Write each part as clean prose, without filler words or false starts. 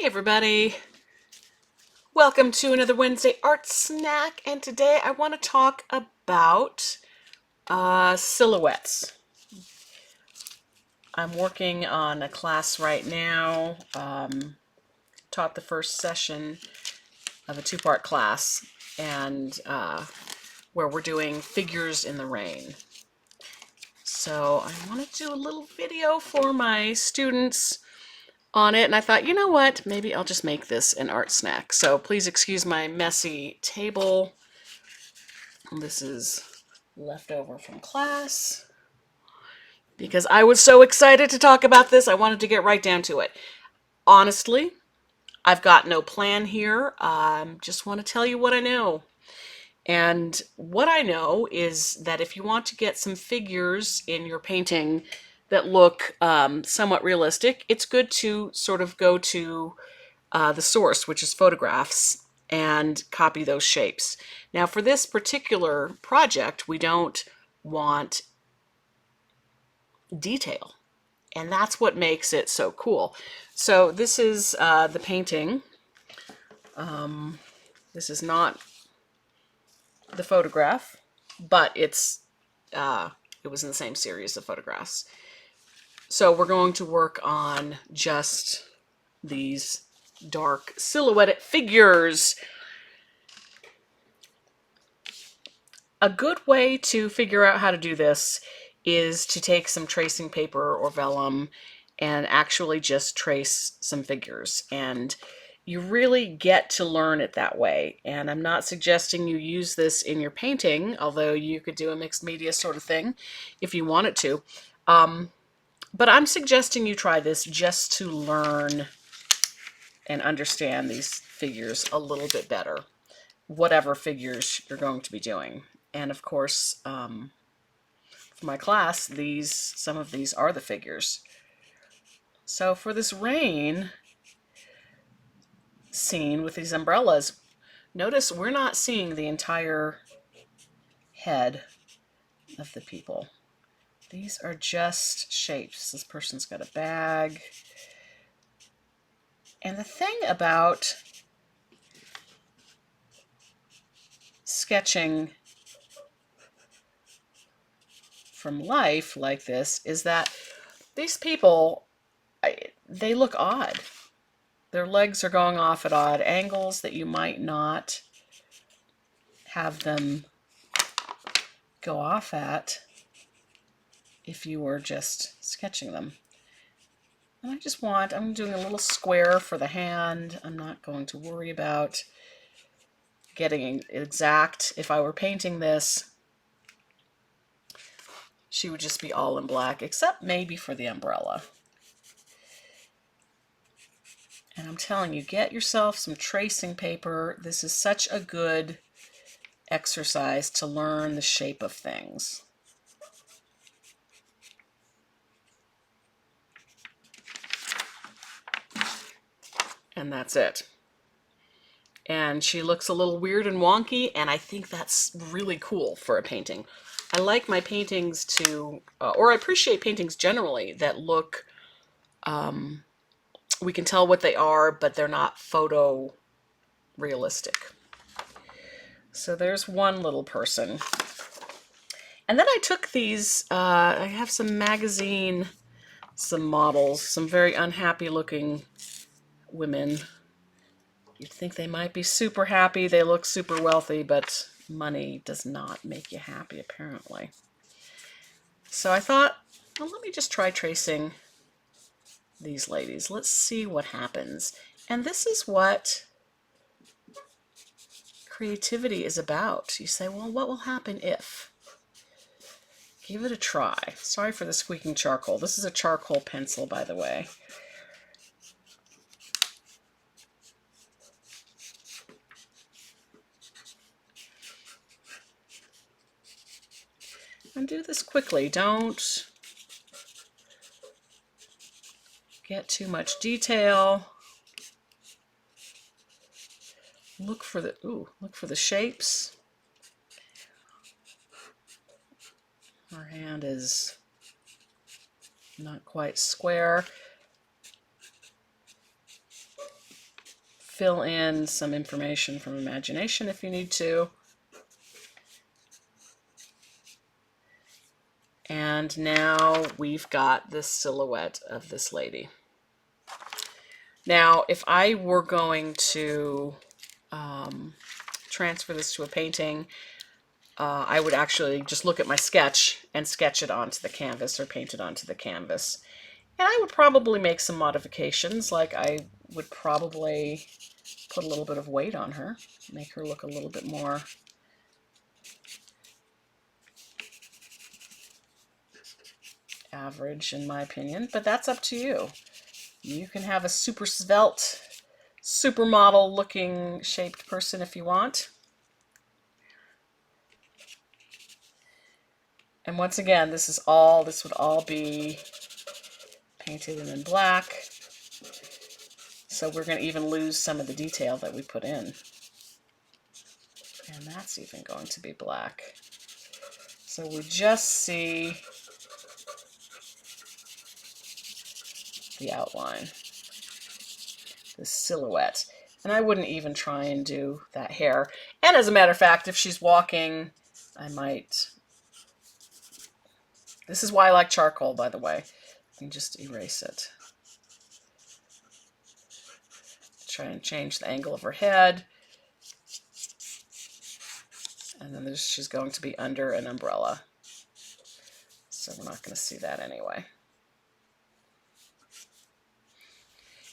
everybody, welcome to another Wednesday art snack, and today I want to talk about silhouettes. I'm working on a class right now, taught the first session of a two-part class, and where we're doing figures in the rain. So I want to do a little video for my students on it, and I thought, you know what, maybe I'll just make this an art snack. So please excuse my messy table. This is leftover from class because I was so excited to talk about this. I wanted to get right down to it. Honestly, I've got no plan here. Just want to tell you what I know. And what I know is that if you want to get some figures in your painting that look somewhat realistic, it's good to sort of go to the source, which is photographs, and copy those shapes. Now, for this particular project, we don't want detail, and that's what makes it so cool. So this is the painting. This is not the photograph, but it was in the same series of photographs. So we're going to work on just these dark silhouetted figures. A good way to figure out how to do this is to take some tracing paper or vellum and actually just trace some figures. And you really get to learn it that way. And I'm not suggesting you use this in your painting, although you could do a mixed media sort of thing if you wanted to. But I'm suggesting you try this just to learn and understand these figures a little bit better, whatever figures you're going to be doing. And of course, for my class, some of these are the figures. So for this rain scene with these umbrellas, notice we're not seeing the entire head of the people. These are just shapes. This person's got a bag. And the thing about sketching from life like this is that these people, they look odd. Their legs are going off at odd angles that you might not have them go off at if you were just sketching them. And I'm doing a little square for the hand. I'm not going to worry about getting exact. If I were painting this, she would just be all in black, except maybe for the umbrella. And I'm telling you, get yourself some tracing paper. This is such a good exercise to learn the shape of things. And that's it. And she looks a little weird and wonky, and I think that's really cool for a painting. I like my paintings to, or I appreciate paintings generally that look, we can tell what they are, but they're not photo realistic. So there's one little person. And then I took these, I have some models, some very unhappy looking women. You'd think they might be super happy. They look super wealthy, but money does not make you happy, apparently. So I thought, well, let me just try tracing these ladies. Let's see what happens. And this is what creativity is about. You say, well, what will happen if? Give it a try. Sorry for the squeaking charcoal. This is a charcoal pencil, by the way. And do this quickly. Don't get too much detail. Look for the shapes. Her hand is not quite square. fill in some information from imagination if you need to. And now we've got this silhouette of this lady. Now, if I were going to transfer this to a painting, I would actually just look at my sketch and sketch it onto the canvas or paint it onto the canvas. And I would probably make some modifications, like I would probably put a little bit of weight on her, make her look a little bit more average in my opinion, but that's up to you. You can have a super svelte, supermodel looking shaped person if you want. And once again, this would all be painted in black. So we're going to even lose some of the detail that we put in. And that's even going to be black. So we just see the outline, the silhouette. And I wouldn't even try and do that hair. And as a matter of fact, if she's walking, I might... This is why I like charcoal, by the way. You can just erase it. Try and change the angle of her head. And then she's going to be under an umbrella. So we're not going to see that anyway.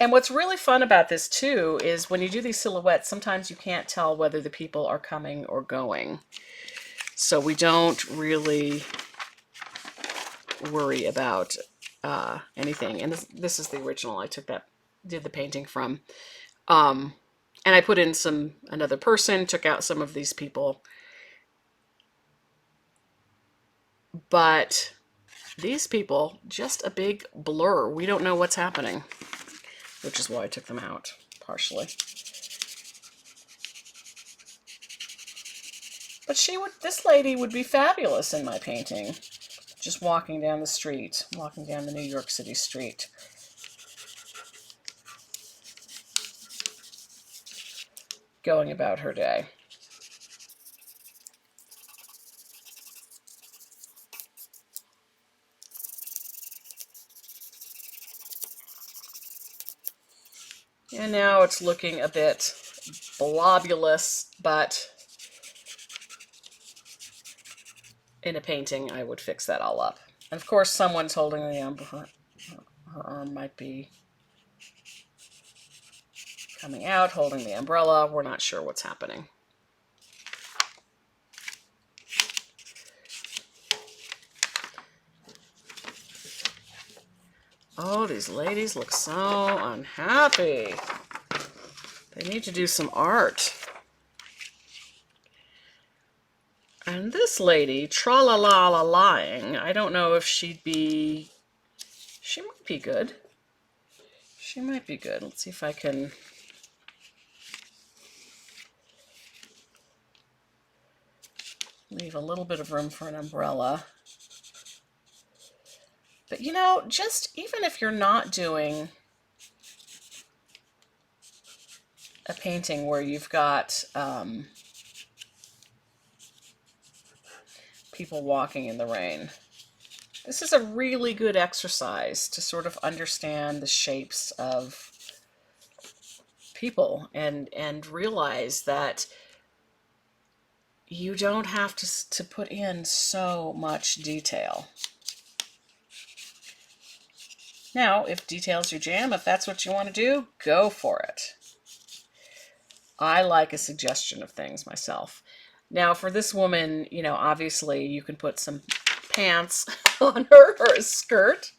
And what's really fun about this too is when you do these silhouettes, sometimes you can't tell whether the people are coming or going. So we don't really worry about anything. And this is the original I did the painting from. And I put in another person, took out some of these people. But these people, just a big blur. We don't know what's happening, which is why I took them out, partially. But this lady would be fabulous in my painting. Just walking down the street, walking down the New York City street. Going about her day. And now it's looking a bit blobulous, but in a painting I would fix that all up. And of course someone's holding the umbrella. Her arm might be coming out, holding the umbrella. We're not sure what's happening. Oh, these ladies look so unhappy. They need to do some art. And this lady, tra-la-la-la-lying, I don't know if she might be good. She might be good. Let's see if I can... leave a little bit of room for an umbrella. But you know, just even if you're not doing a painting where you've got people walking in the rain, this is a really good exercise to sort of understand the shapes of people and realize that you don't have to put in so much detail. Now, if detail's your jam, if that's what you want to do, go for it. I like a suggestion of things myself. Now, for this woman, you know, obviously you can put some pants on her or a skirt.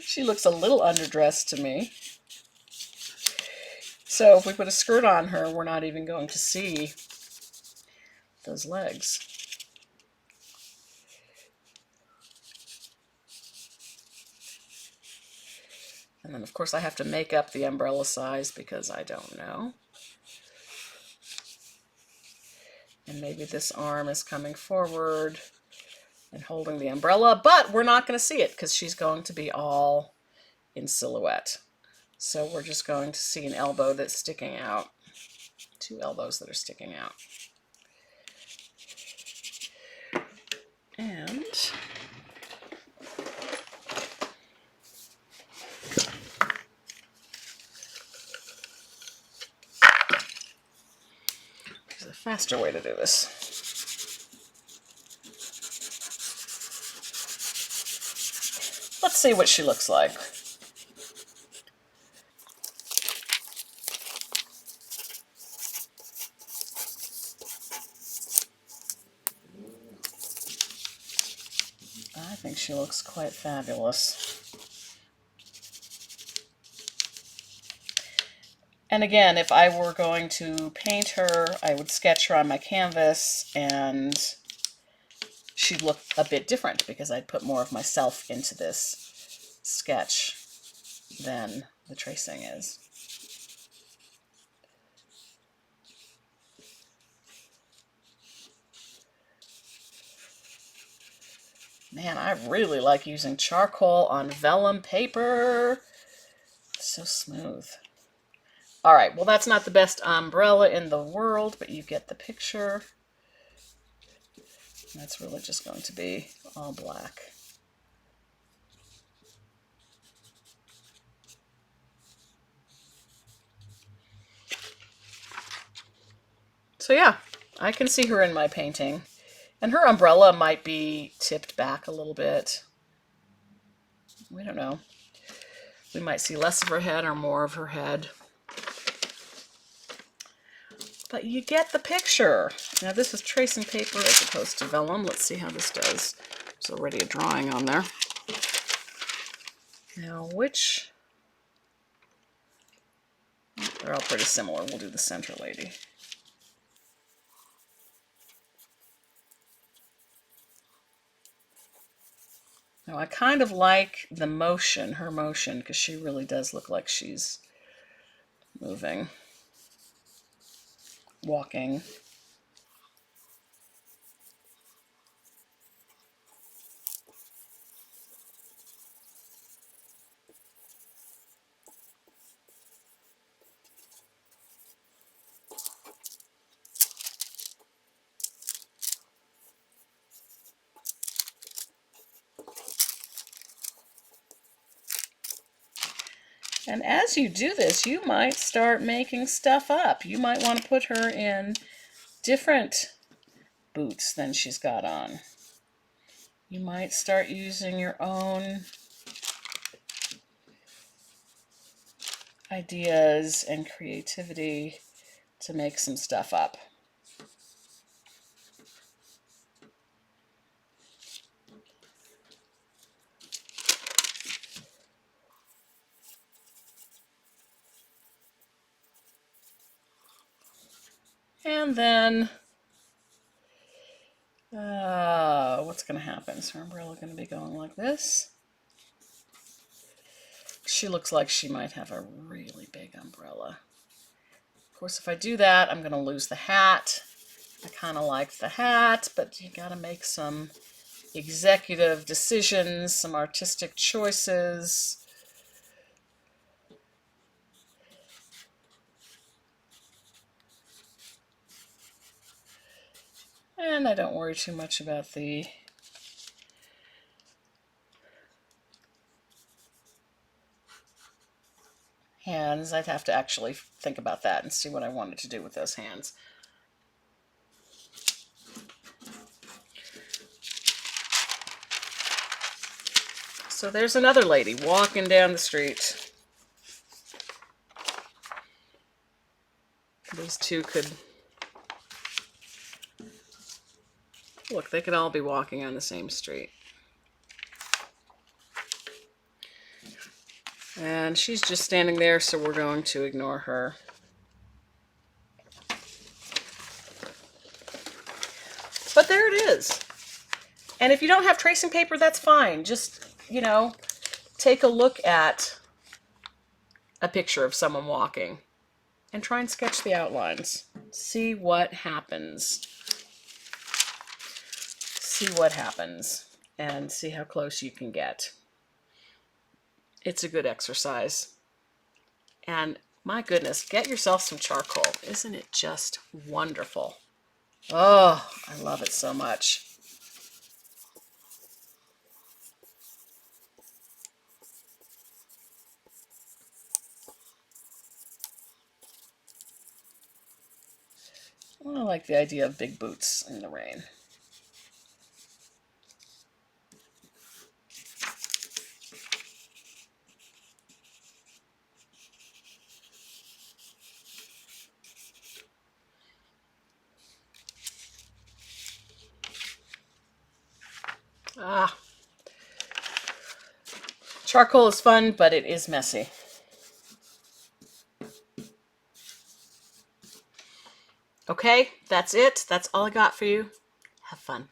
She looks a little underdressed to me. So if we put a skirt on her, we're not even going to see those legs. And then, of course, I have to make up the umbrella size because I don't know. And maybe this arm is coming forward and holding the umbrella, but we're not going to see it because she's going to be all in silhouette. So we're just going to see an elbow that's sticking out. Two elbows that are sticking out. And there's a faster way to do this. Let's see what she looks like. I think she looks quite fabulous. And again, if I were going to paint her, I would sketch her on my canvas, and she'd look a bit different because I'd put more of myself into this sketch than the tracing is. Man, I really like using charcoal on vellum paper. It's so smooth. All right, well, that's not the best umbrella in the world, but you get the picture. That's really just going to be all black. So yeah, I can see her in my painting. And her umbrella might be tipped back a little bit. We don't know. We might see less of her head or more of her head. But you get the picture. Now this is tracing paper as opposed to vellum. Let's see how this does. There's already a drawing on there. Now which... They're all pretty similar. We'll do the center lady. Now I kind of like the motion, her motion, because she really does look like she's moving, walking. And as you do this, you might start making stuff up. You might want to put her in different boots than she's got on. You might start using your own ideas and creativity to make some stuff up. And then, what's going to happen? Is her umbrella going to be going like this? She looks like she might have a really big umbrella. Of course, if I do that, I'm going to lose the hat. I kind of like the hat, but you got to make some executive decisions, some artistic choices. And I don't worry too much about the hands. I'd have to actually think about that and see what I wanted to do with those hands. So there's another lady walking down the street. These two could... Look, they could all be walking on the same street. And she's just standing there, so we're going to ignore her. But there it is. And if you don't have tracing paper, that's fine. Just, you know, take a look at a picture of someone walking and try and sketch the outlines. See what happens. See what happens and see how close you can get. It's a good exercise. And my goodness, get yourself some charcoal. Isn't it just wonderful? Oh, I love it so much. I like the idea of big boots in the rain. Ah, charcoal is fun, but it is messy. Okay, that's it. That's all I got for you. Have fun.